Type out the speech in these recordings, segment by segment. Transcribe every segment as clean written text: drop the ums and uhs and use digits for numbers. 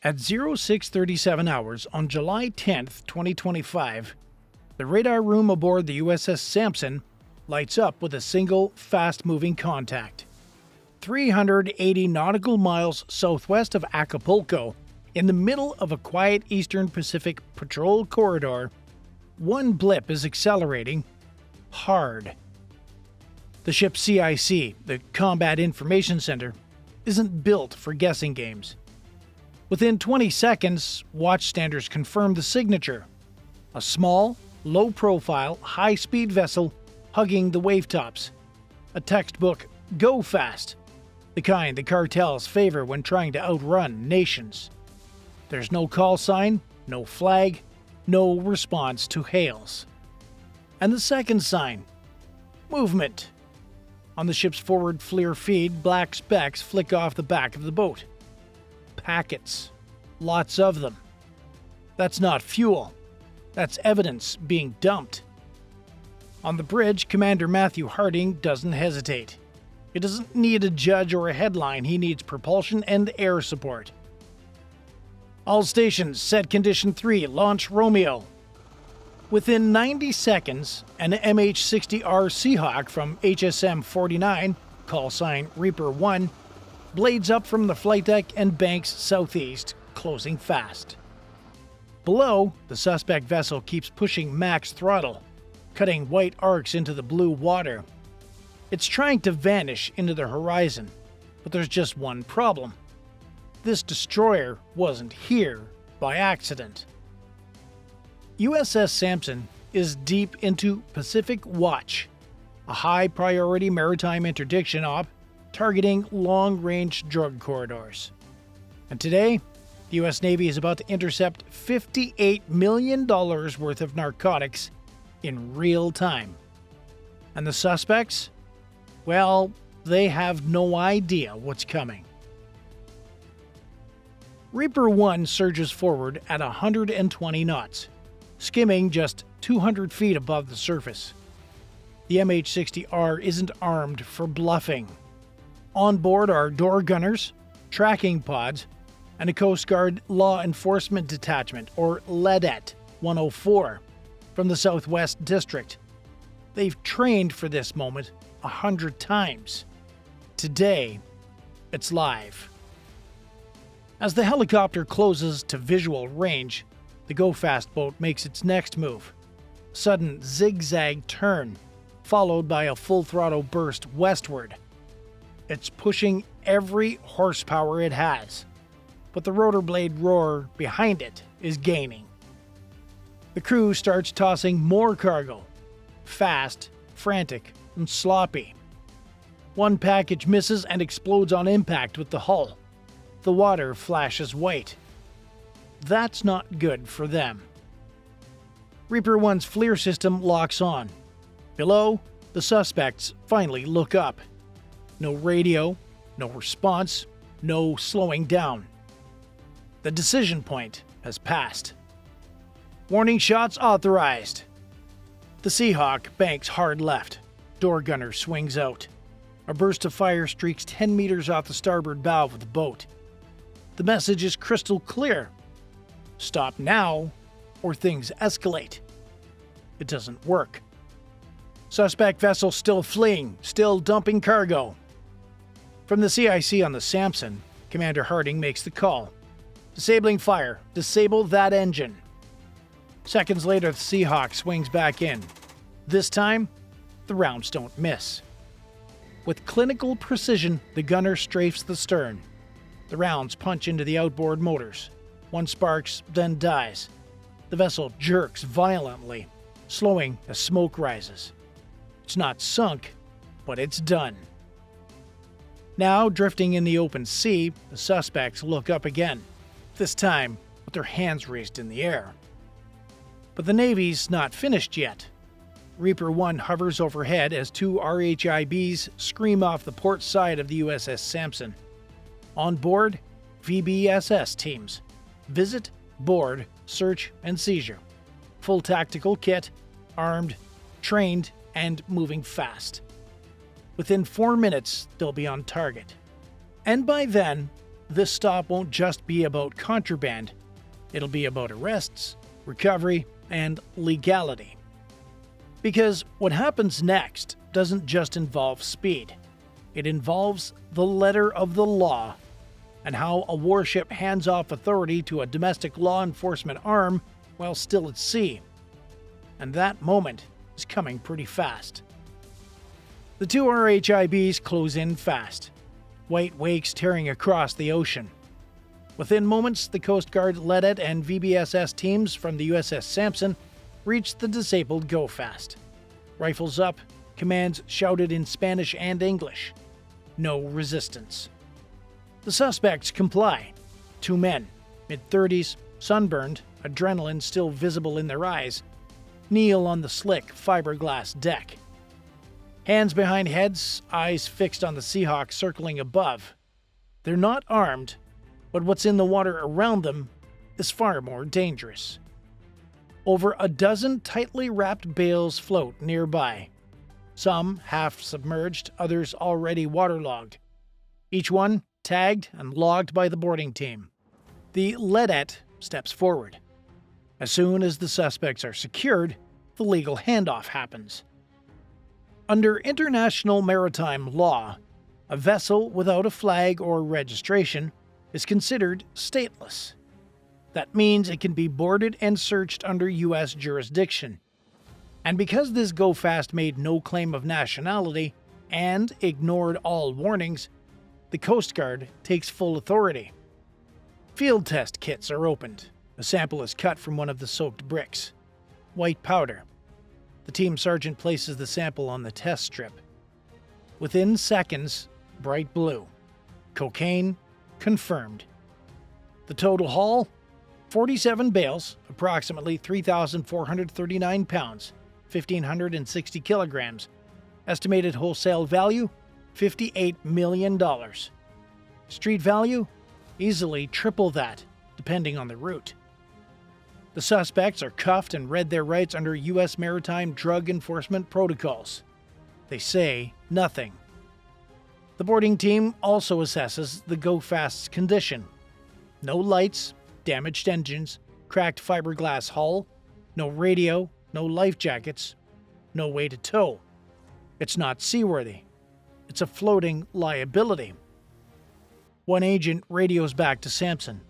At 0637 hours on July 10, 2025, the radar room aboard the USS Sampson lights up with a single fast-moving contact. 380 nautical miles southwest of Acapulco, in the middle of a quiet Eastern Pacific patrol corridor, one blip is accelerating hard. The ship's CIC, the Combat Information Center, isn't built for guessing games. Within 20 seconds, watchstanders confirm the signature: a small, low-profile, high-speed vessel hugging the wavetops. A textbook go fast, the kind the cartels favor when trying to outrun nations. There's no call sign, no flag, no response to hails. And the second sign: movement. On the ship's forward FLIR feed, black specks flick off the back of the boat. Packets. Lots of them. That's not fuel. That's evidence being dumped. On the bridge, Commander Matthew Harding doesn't hesitate. He doesn't need a judge or a headline, he needs propulsion and air support. All stations, set condition 3, launch Romeo. Within 90 seconds, an MH-60R Seahawk from HSM 49, call sign Reaper 1, blades up from the flight deck and banks southeast, closing fast. Below, the suspect vessel keeps pushing max throttle, cutting white arcs into the blue water. It's trying to vanish into the horizon, but there's just one problem. This destroyer wasn't here by accident. USS Sampson is deep into Pacific Watch, a high-priority maritime interdiction op targeting long-range drug corridors. And today, the U.S. Navy is about to intercept $58 million worth of narcotics in real time. And the suspects? Well, they have no idea what's coming. Reaper 1 surges forward at 120 knots, skimming just 200 feet above the surface. The MH-60R isn't armed for bluffing. On board are door gunners, tracking pods, and a Coast Guard Law Enforcement Detachment, or LEDET 104, from the Southwest District. They've trained for this moment 100 times. Today, it's live. As the helicopter closes to visual range, the go-fast boat makes its next move. Sudden zigzag turn, followed by a full-throttle burst westward. It's pushing every horsepower it has, but the rotor blade roar behind it is gaining. The crew starts tossing more cargo, fast, frantic, and sloppy. One package misses and explodes on impact with the hull. The water flashes white. That's not good for them. Reaper 1's FLIR system locks on. Below, the suspects finally look up. No radio, no response, no slowing down. The decision point has passed. Warning shots authorized. The Seahawk banks hard left. Door gunner swings out. A burst of fire streaks 10 meters off the starboard bow of the boat. The message is crystal clear. Stop now, or things escalate. It doesn't work. Suspect vessel still fleeing, still dumping cargo. From the CIC on the Sampson, Commander Harding makes the call. Disabling fire. Disable that engine. Seconds later, the Seahawk swings back in. This time, the rounds don't miss. With clinical precision, the gunner strafes the stern. The rounds punch into the outboard motors. One sparks, then dies. The vessel jerks violently, slowing as smoke rises. It's not sunk, but it's done. Now, drifting in the open sea, the suspects look up again, this time with their hands raised in the air. But the Navy's not finished yet. Reaper 1 hovers overhead as two RHIBs scream off the port side of the USS Sampson. On board, VBSS teams. Visit, board, search, and seizure. Full tactical kit, armed, trained, and moving fast. Within 4 minutes, they'll be on target. And by then, this stop won't just be about contraband. It'll be about arrests, recovery, and legality. Because what happens next doesn't just involve speed. It involves the letter of the law and how a warship hands off authority to a domestic law enforcement arm while still at sea. And that moment is coming pretty fast. The two RHIBs close in fast, white wakes tearing across the ocean. Within moments, the Coast Guard LEDET and VBSS teams from the USS Sampson reached the disabled Go Fast. Rifles up, commands shouted in Spanish and English. No resistance. The suspects comply. Two men, mid-30s, sunburned, adrenaline still visible in their eyes, kneel on the slick fiberglass deck. Hands behind heads, eyes fixed on the Seahawk circling above. They're not armed, but what's in the water around them is far more dangerous. Over a dozen tightly wrapped bales float nearby. Some half submerged, others already waterlogged. Each one tagged and logged by the boarding team. The LEDET steps forward. As soon as the suspects are secured, the legal handoff happens. Under international maritime law, a vessel without a flag or registration is considered stateless. That means it can be boarded and searched under U.S. jurisdiction. And because this Go Fast made no claim of nationality and ignored all warnings, the Coast Guard takes full authority. Field test kits are opened. A sample is cut from one of the soaked bricks. White powder. The team sergeant places the sample on the test strip. Within seconds, bright blue. Cocaine confirmed. The total haul? 47 bales, approximately 3,439 pounds, 1,560 kilograms. Estimated wholesale value? $58 million. Street value? Easily triple that, depending on the route. The suspects are cuffed and read their rights under U.S. maritime drug enforcement protocols. They say nothing. The boarding team also assesses the Go Fast's condition. No lights, damaged engines, cracked fiberglass hull, no radio, no life jackets, no way to tow. It's not seaworthy. It's a floating liability. One agent radios back to Sampson.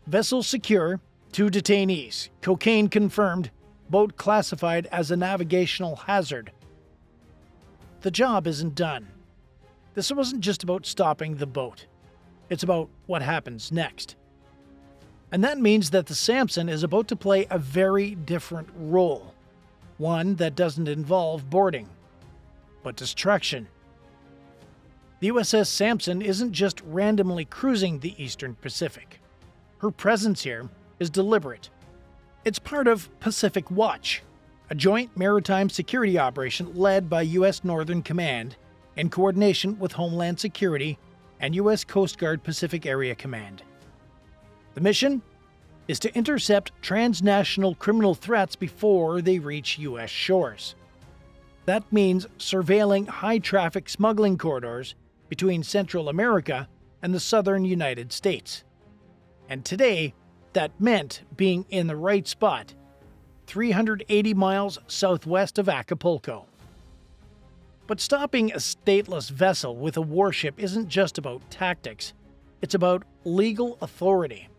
Vessel secure, 2 detainees, cocaine confirmed, boat classified as a navigational hazard. The job isn't done. This wasn't just about stopping the boat. It's about what happens next. And that means that the Sampson is about to play a very different role. One that doesn't involve boarding, but destruction. The USS Sampson isn't just randomly cruising the Eastern Pacific. Her presence here is deliberate. It's part of Pacific Watch, a joint maritime security operation led by U.S. Northern Command in coordination with Homeland Security and U.S. Coast Guard Pacific Area Command. The mission is to intercept transnational criminal threats before they reach U.S. shores. That means surveilling high-traffic smuggling corridors between Central America and the southern United States. And today, that meant being in the right spot, 380 miles southwest of Acapulco. But stopping a stateless vessel with a warship isn't just about tactics, it's about legal authority.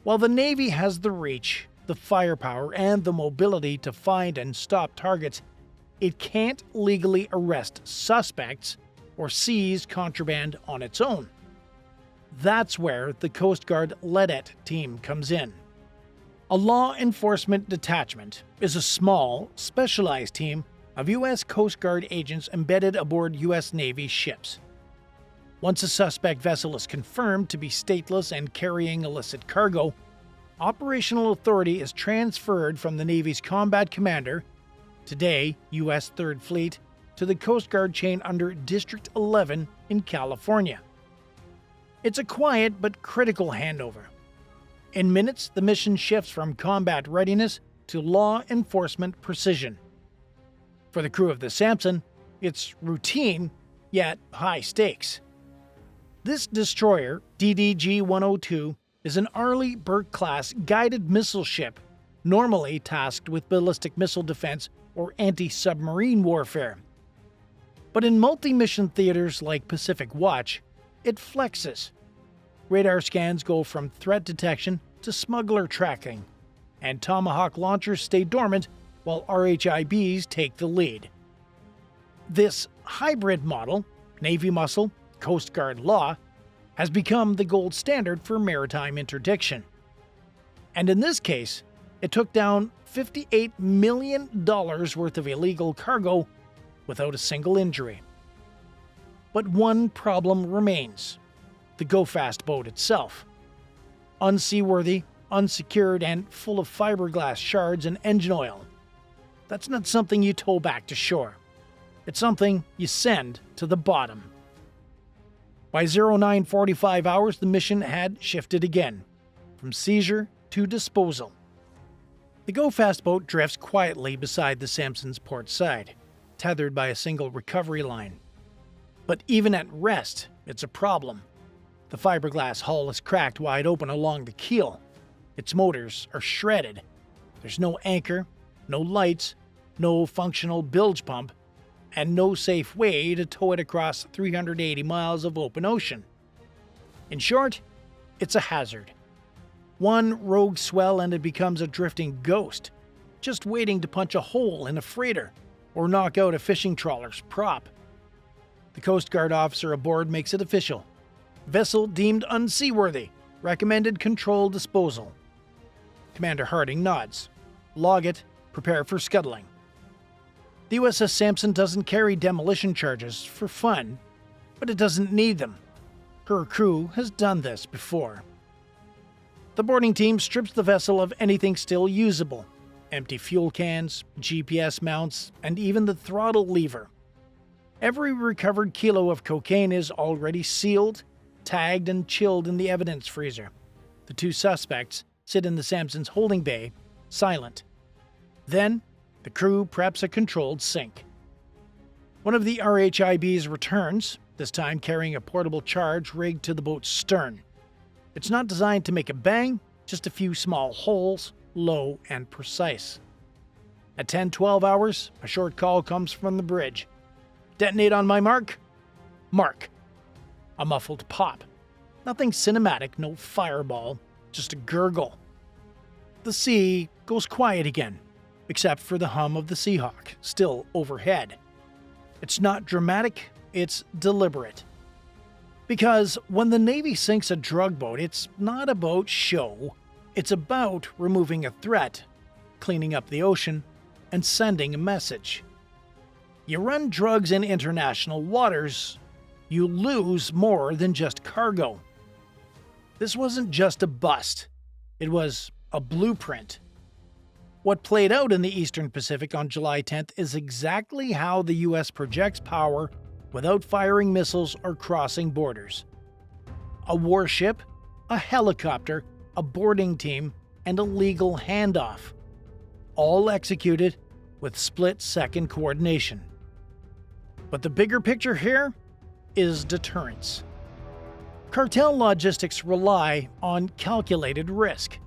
While the Navy has the reach, the firepower, and the mobility to find and stop targets, it can't legally arrest suspects or seize contraband on its own. That's where the Coast Guard LEDET team comes in. A law enforcement detachment is a small, specialized team of U.S. Coast Guard agents embedded aboard U.S. Navy ships. Once a suspect vessel is confirmed to be stateless and carrying illicit cargo, operational authority is transferred from the Navy's combat commander, today U.S. 3rd Fleet, to the Coast Guard chain under District 11 in California. It's a quiet but critical handover. In minutes, the mission shifts from combat readiness to law enforcement precision. For the crew of the Sampson, it's routine, yet high stakes. This destroyer, DDG-102, is an Arleigh Burke-class guided missile ship, normally tasked with ballistic missile defense or anti-submarine warfare. But in multi-mission theaters like Pacific Watch, it flexes. Radar scans go from threat detection to smuggler tracking, and Tomahawk launchers stay dormant while RHIBs take the lead. This hybrid model, Navy muscle, Coast Guard law, has become the gold standard for maritime interdiction. And in this case, it took down $58 million worth of illegal cargo without a single injury. But one problem remains: the go-fast boat itself. Unseaworthy, unsecured, and full of fiberglass shards and engine oil. That's not something you tow back to shore. It's something you send to the bottom. By 0945 hours, the mission had shifted again, from seizure to disposal. The go-fast boat drifts quietly beside the Sampson's port side, tethered by a single recovery line. But even at rest, it's a problem. The fiberglass hull is cracked wide open along the keel. Its motors are shredded. There's no anchor, no lights, no functional bilge pump, and no safe way to tow it across 380 miles of open ocean. In short, it's a hazard. One rogue swell and it becomes a drifting ghost, just waiting to punch a hole in a freighter or knock out a fishing trawler's prop. The Coast Guard officer aboard makes it official. Vessel deemed unseaworthy. Recommended control disposal. Commander Harding nods. Log it. Prepare for scuttling. The USS Sampson doesn't carry demolition charges for fun, but it doesn't need them. Her crew has done this before. The boarding team strips the vessel of anything still usable: empty fuel cans, GPS mounts, and even the throttle lever. Every recovered kilo of cocaine is already sealed, tagged, and chilled in the evidence freezer. The two suspects sit in the Sampson's holding bay, silent. Then, the crew preps a controlled sink. One of the RHIBs returns, this time carrying a portable charge rigged to the boat's stern. It's not designed to make a bang, just a few small holes, low and precise. At 10-12 hours, a short call comes from the bridge. Detonate on my mark. Mark. A muffled pop. Nothing cinematic, no fireball, just a gurgle. The sea goes quiet again, except for the hum of the Seahawk, still overhead. It's not dramatic, it's deliberate. Because when the Navy sinks a drug boat, it's not about show. It's about removing a threat, cleaning up the ocean, and sending a message. You run drugs in international waters, you lose more than just cargo. This wasn't just a bust. It was a blueprint. What played out in the Eastern Pacific on July 10th is exactly how the U.S. projects power without firing missiles or crossing borders. A warship, a helicopter, a boarding team, and a legal handoff. All executed with split-second coordination. But the bigger picture here is deterrence. Cartel logistics rely on calculated risk.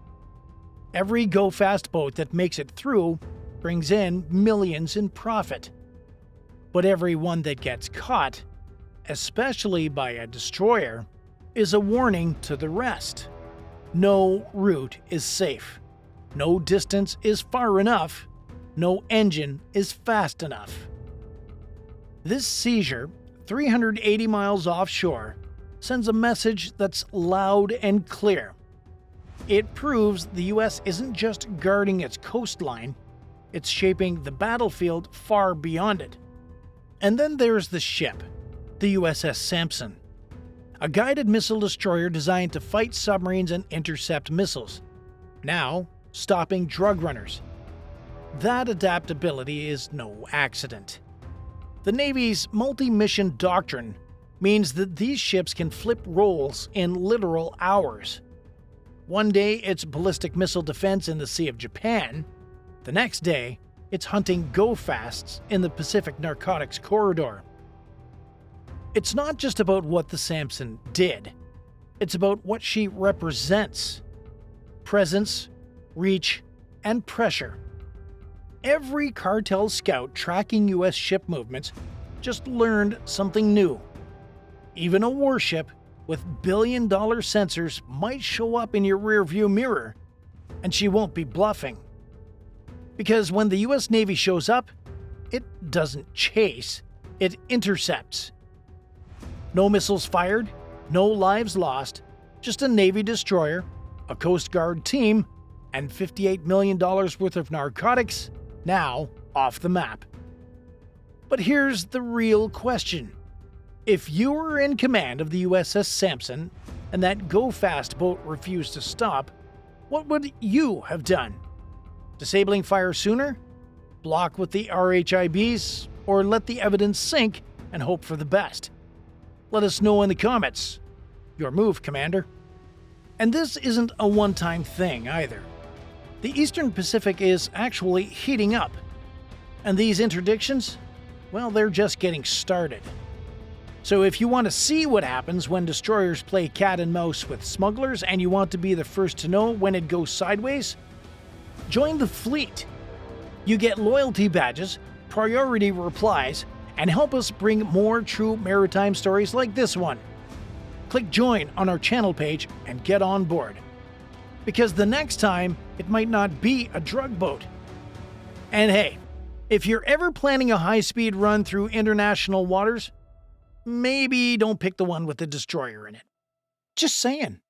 Every go-fast boat that makes it through brings in millions in profit. But every one that gets caught, especially by a destroyer, is a warning to the rest. No route is safe. No distance is far enough. No engine is fast enough. This seizure, 380 miles offshore, sends a message that's loud and clear. It proves the U.S. isn't just guarding its coastline, it's shaping the battlefield far beyond it. And then there's the ship, the USS Sampson, a guided missile destroyer designed to fight submarines and intercept missiles, now stopping drug runners. That adaptability is no accident. The Navy's multi-mission doctrine means that these ships can flip roles in literal hours. One day it's ballistic missile defense in the Sea of Japan. The next day, it's hunting go-fasts in the Pacific narcotics corridor. It's not just about what the Sampson did. It's about what she represents. Presence, reach, and pressure. Every cartel scout tracking U.S. ship movements just learned something new. Even a warship with billion-dollar sensors might show up in your rearview mirror, and she won't be bluffing. Because when the U.S. Navy shows up, it doesn't chase, it intercepts. No missiles fired, no lives lost, just a Navy destroyer, a Coast Guard team, and $58 million worth of narcotics now off the map. But here's the real question. If you were in command of the USS Sampson and that go-fast boat refused to stop, what would you have done? Disabling fire sooner? Block with the RHIBs? Or let the evidence sink and hope for the best? Let us know in the comments. Your move, Commander. And this isn't a one-time thing either. The Eastern Pacific is actually heating up. And these interdictions? Well, they're just getting started. So if you want to see what happens when destroyers play cat and mouse with smugglers and you want to be the first to know when it goes sideways, join the fleet. You get loyalty badges, priority replies, and help us bring more true maritime stories like this one. Click join on our channel page and get on board. Because the next time, it might not be a drug boat. And hey, if you're ever planning a high-speed run through international waters, maybe don't pick the one with the destroyer in it. Just saying.